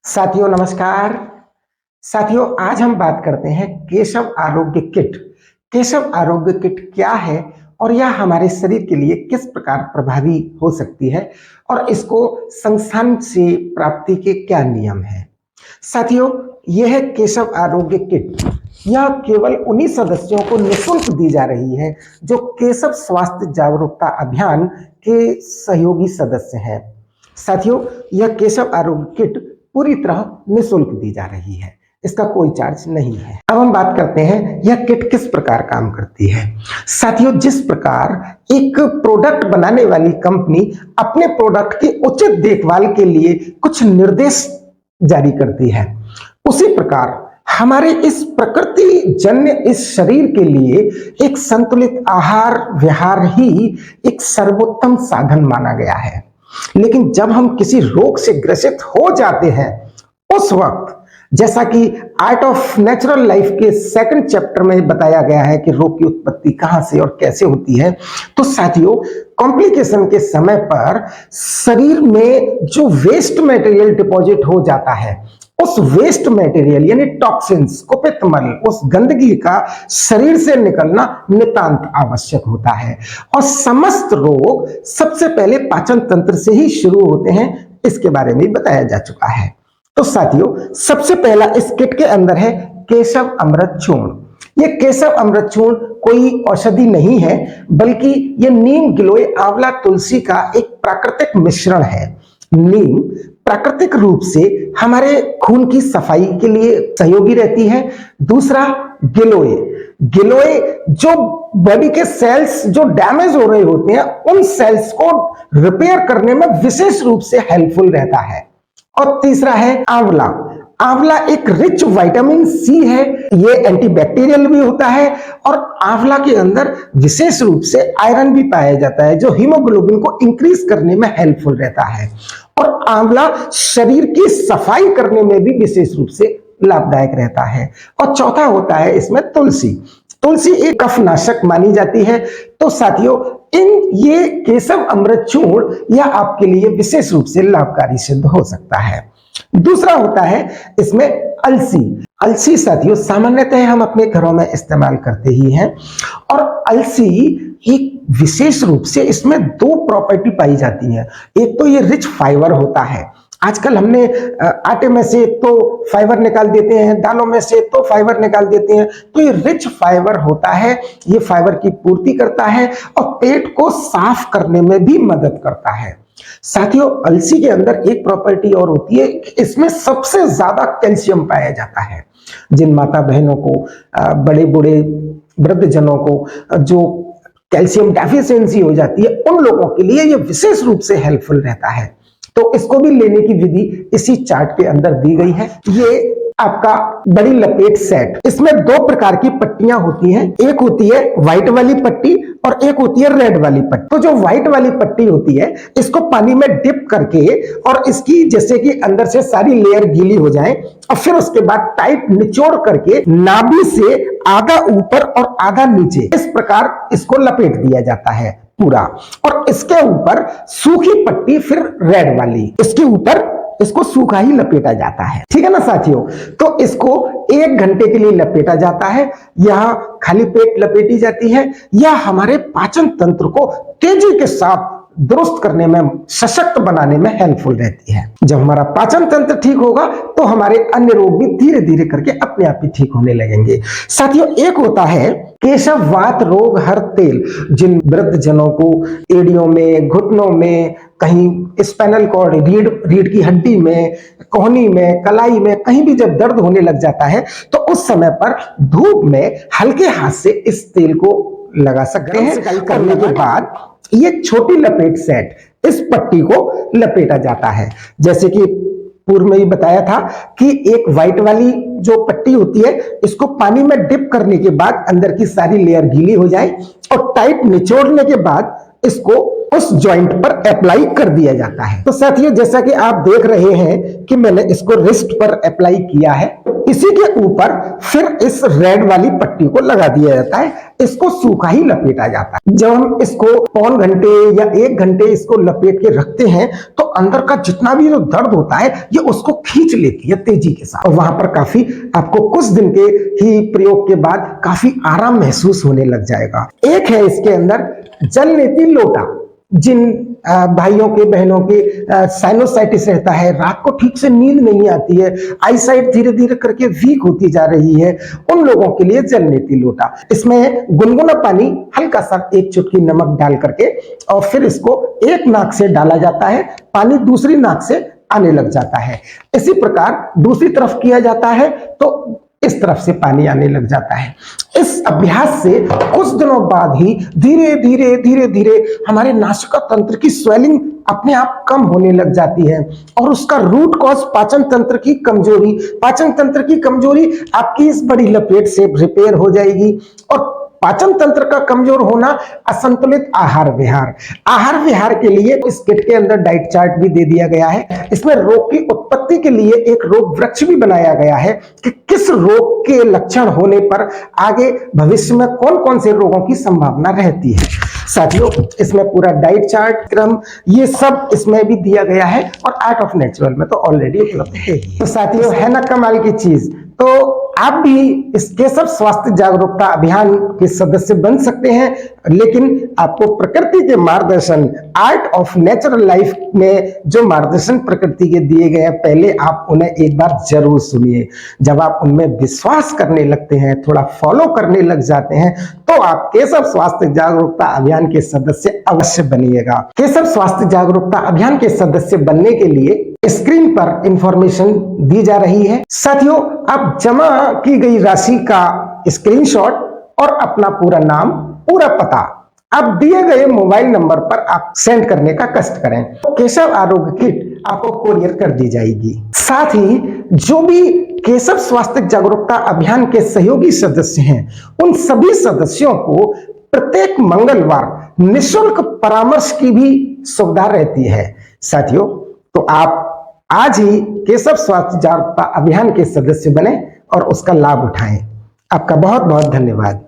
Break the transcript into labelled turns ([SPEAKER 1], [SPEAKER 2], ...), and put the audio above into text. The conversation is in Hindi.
[SPEAKER 1] साथियों नमस्कार। साथियों आज हम बात करते हैं केशव आरोग्य किट। केशव आरोग्य किट क्या है और यह हमारे शरीर के लिए किस प्रकार प्रभावी हो सकती है और इसको संस्थान से प्राप्ति के क्या नियम हैं। साथियों यह केशव आरोग्य किट यह केवल उन्हीं सदस्यों को निःशुल्क दी जा रही है जो केशव स्वास्थ्य जागरूकता अभियान के सहयोगी सदस्य हैं। साथियों यह केशव आरोग्य किट पूरी तरह निःशुल्क दी जा रही है, इसका कोई चार्ज नहीं है। अब हम बात करते हैं यह किट किस प्रकार काम करती है। साथियों जिस प्रकार एक प्रोडक्ट बनाने वाली कंपनी अपने प्रोडक्ट की उचित देखभाल के लिए कुछ निर्देश जारी करती है, उसी प्रकार हमारे इस प्रकृति जन्य इस शरीर के लिए एक संतुलित आहार विहार ही एक सर्वोत्तम साधन माना गया है। लेकिन जब हम किसी रोग से ग्रसित हो जाते हैं उस वक्त, जैसा कि आर्ट ऑफ नेचुरल लाइफ के सेकंड चैप्टर में बताया गया है कि रोग की उत्पत्ति कहां से और कैसे होती है, तो साथियों कॉम्प्लिकेशन के समय पर शरीर में जो वेस्ट मटेरियल डिपॉजिट हो जाता है, उस वेस्ट मटेरियल यानी टॉक्सिन्स कुपित्तमल उस गंदगी का शरीर से निकलना नितांत आवश्यक होता है। और समस्त रोग सबसे पहले पाचन तंत्र से ही शुरू होते हैं, इसके बारे में बताया जा चुका है। तो साथियों सबसे पहला इस किट के अंदर है केशव अमृत चूर्ण। यह केशव अमृत चूर्ण कोई औषधि नहीं है, बल्कि यह नीम गिलोय आंवला तुलसी का एक प्राकृतिक मिश्रण है। नीम प्राकृतिक रूप से हमारे खून की सफाई के लिए सहयोगी रहती है। दूसरा गिलोय, गिलोय जो बॉडी के सेल्स जो डैमेज हो रहे होते हैं उन सेल्स को रिपेयर करने में विशेष रूप से हेल्पफुल रहता है। और तीसरा है आंवला। आंवला एक रिच विटामिन सी है, ये एंटीबैक्टीरियल भी होता है और आंवला के अंदर विशेष रूप से आयरन भी पाया जाता है जो हीमोग्लोबिन को इंक्रीज करने में हेल्पफुल रहता है। और आंवला शरीर की सफाई करने में भी विशेष रूप से लाभदायक रहता है। और चौथा होता है इसमें तुलसी। तुलसी एक कफनाशक मानी जाती है। तो साथियों ये केशव अमृत चूर्ण यह आपके लिए विशेष रूप से लाभकारी सिद्ध हो सकता है। दूसरा होता है इसमें अलसी। अलसी साथियों सामान्यतः हम अपने घरों में इस्तेमाल करते ही हैं और अलसी एक विशेष रूप से इसमें दो प्रॉपर्टी पाई जाती है। एक तो ये रिच फाइबर होता है, आजकल हमने आटे में से तो फाइबर निकाल देते हैं, दालों में से तो फाइबर निकाल देते हैं, तो ये रिच फाइबर होता है, ये फाइबर की पूर्ति करता है और पेट को साफ करने में भी मदद करता है। साथियों अलसी के अंदर एक प्रॉपर्टी और होती है, इसमें सबसे ज्यादा कैल्शियम पाया जाता है। जिन माता बहनों को बड़े बूढ़े वृद्ध जनों को जो कैल्शियम डेफिशिएंसी हो जाती है, उन लोगों के लिए यह विशेष रूप से हेल्पफुल रहता है। तो इसको भी लेने की विधि इसी चार्ट के अंदर दी गई है। ये आपका बड़ी लपेट सेट, इसमें दो प्रकार की पट्टियां होती हैं, एक होती है व्हाइट वाली पट्टी और एक होती है रेड वाली पट्टी। तो जो व्हाइट वाली पट्टी होती है इसको पानी में डिप करके और इसकी जैसे कि अंदर से सारी लेयर गीली हो जाए और फिर उसके बाद टाइट निचोड़ करके नाभि से आधा ऊपर और आधा नीचे इस प्रकार इसको लपेट दिया जाता है पूरा। और इसके ऊपर सूखी पट्टी फिर रेड वाली, इसके ऊपर इसको सूखा ही लपेटा जाता है। ठीक है ना साथियों, तो इसको 1 घंटे के लिए लपेटा जाता है, यह खाली पेट लपेटी जाती है। यह हमारे पाचन तंत्र को तेजी के साथ दुरुस्त करने में सशक्त बनाने में हेल्पफुल रहती है। जब हमारा पाचन तंत्र ठीक होगा तो हमारे अन्य रोग भी धीरे धीरे करके अपने आप ही ठीक होने लगेंगे। साथियों एक होता है केशव वात रोग हर तेल। जिन वृद्ध जनों को एड़ियों में, घुटनों में, कहीं स्पाइनल कॉर्ड रीढ़ की हड्डी में, कोहनी में, कलाई में कहीं भी जब दर्द होने लग जाता है तो उस समय पर धूप में हल्के हाथ से इस तेल को लगा सकते हैं। करने के बाद ये छोटी लपेट सेट इस पट्टी को लपेटा जाता है। जैसे कि पूर्व में ही बताया था कि एक व्हाइट वाली जो पट्टी होती है इसको पानी में डिप करने के बाद अंदर की सारी लेयर गीली हो जाए और टाइट निचोड़ने के बाद इसको उस जॉइंट पर अप्लाई कर दिया जाता है। तो साथियों जैसा कि आप देख रहे हैं कि मैंने इसको रिस्ट पर अप्लाई किया है, इसी के ऊपर फिर इस रेड वाली पट्टी को लगा दिया जाता है। इसको सूखा ही लपेटा जाता है। जब हम इसको पौन घंटे या 1 घंटे इसको लपेट के रखते हैं तो अंदर का जितना भी जो दर्द होता है ये उसको खींच लेती है तेजी के साथ, और वहां पर काफी आपको कुछ दिन के ही प्रयोग के बाद काफी आराम महसूस होने लग जाएगा। एक है इसके अंदर जलनेती लोटा। जिन भाइयों के बहनों के साइनोसाइटिस रहता है, रात को ठीक से नींद नहीं आती है, आईसाइट धीरे धीरे करके वीक होती जा रही है, उन लोगों के लिए जलनेती लोटा। इसमें गुनगुना पानी, हल्का सा 1 चुटकी नमक डाल करके और फिर इसको एक नाक से डाला जाता है, पानी दूसरी नाक से आने लग जाता है। इसी प्रकार दूसरी तरफ किया जाता है तो इस तरफ से पानी आने लग जाता है। इस अभ्यास से कुछ दिनों बाद ही धीरे धीरे धीरे धीरे हमारे नासिका तंत्र की स्वेलिंग अपने आप कम होने लग जाती है, और उसका रूट कॉज पाचन तंत्र की कमजोरी, पाचन तंत्र की कमजोरी आपकी इस बड़ी लपेट से रिपेयर हो जाएगी। और पाचन तंत्र का कमजोर होना, असंतुलित आहार विहार। आहार विहार के लिए इस किट के अंदर डाइट चार्ट भी दे दिया गया है। इसमें रोग की उत्पत्ति के लिए एक रोग वृक्ष भी बनाया गया है कि किस रोग के लक्षण होने पर आगे भविष्य में कौन कौन से रोगों की संभावना रहती है। साथियों, इसमें पूरा डाइट चार्ट, क्रम, ये सब इसमें भी दिया गया है, और आर्ट ऑफ नेचुरल में तो ऑलरेडी उपलब्ध है ही। तो साथियों, है ना कमाल की चीज। तो आप भी इस केशव स्वास्थ्य जागरूकता अभियान के सदस्य बन सकते हैं, लेकिन आपको प्रकृति के मार्गदर्शन, आर्ट ऑफ नेचुरल लाइफ में जो मार्गदर्शन प्रकृति के दिए गए हैं, पहले आप उन्हें एक बार जरूर सुनिए। जब आप उनमें विश्वास करने लगते हैं, थोड़ा फॉलो करने लग जाते हैं, तो आप केशव स्वास्थ्य जागरूकता अभियान के सदस्य अवश्य बनिएगा। केशव स्वास्थ्य जागरूकता अभियान के सदस्य बनने के लिए स्क्रीन पर इंफॉर्मेशन दी जा रही है। साथियों, आप जमा की गई राशि का स्क्रीनशॉट और अपना पूरा नाम, पूरा पता अब दिए गए मोबाइल नंबर पर आप सेंड करने का कष्ट करें, तो केशव आरोग्य किट आपको कोरियर कर दी जाएगी। साथ ही जो भी केशव स्वास्थ्य जागरूकता अभियान के सहयोगी सदस्य हैं, उन सभी सदस्यों को प्रत्येक मंगलवार निःशुल्क परामर्श की भी सुविधा रहती है। साथियों, तो आप आज ही केशव स्वास्थ्य जागरूकता अभियान के सदस्य बने और उसका लाभ उठाएं। आपका बहुत बहुत धन्यवाद।